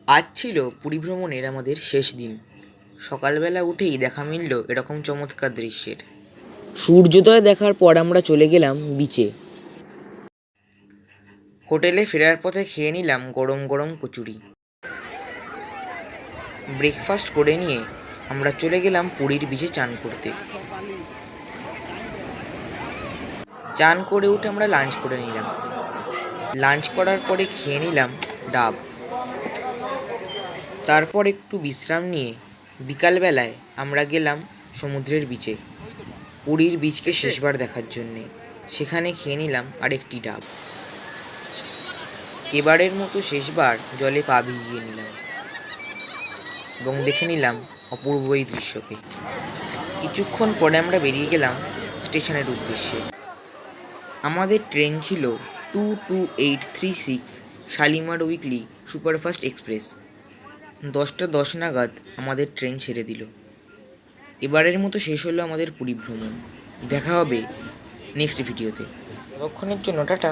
আজ ছিল পুরী ভ্রমণের আমাদের শেষ দিন। সকালবেলা উঠেই দেখা মিলল এরকম চমৎকার দৃশ্যের। সূর্যোদয় দেখার পর আমরা চলে গেলাম বিচে। হোটেলে ফেরার পথে খেয়ে নিলাম গরম গরম কচুরি। ব্রেকফাস্ট করে নিয়ে আমরা চলে গেলাম পুরীর বিচে চান করতে। চান করে উঠে আমরা লাঞ্চ করে নিলাম। লাঞ্চ করার পরে খেয়ে নিলাম ডাব। তারপর একটু বিশ্রাম নিয়ে বিকালবেলায় আমরা গেলাম সমুদ্রের বিচে, পুরীর বিচকে শেষবার দেখার জন্যে। সেখানে খেয়ে নিলাম আরেকটি ডাব। এবারের মতো শেষবার জলে পা ভিজিয়ে নিলাম এবং দেখে নিলাম অপূর্ব এই দৃশ্যকে। কিছুক্ষণ পরে আমরা বেরিয়ে গেলাম স্টেশনের উদ্দেশ্যে। আমাদের ট্রেন ছিল 22836 শালিমার উইকলি সুপারফাস্ট এক্সপ্রেস। 10টা 10 নাগাদ আমাদের ট্রেন ছেড়ে দিল। এবারের মতো শেষ হলো আমাদের পুরী ভ্রমণ। দেখা হবে নেক্সট ভিডিওতে। ততক্ষণের জন্য টাটা।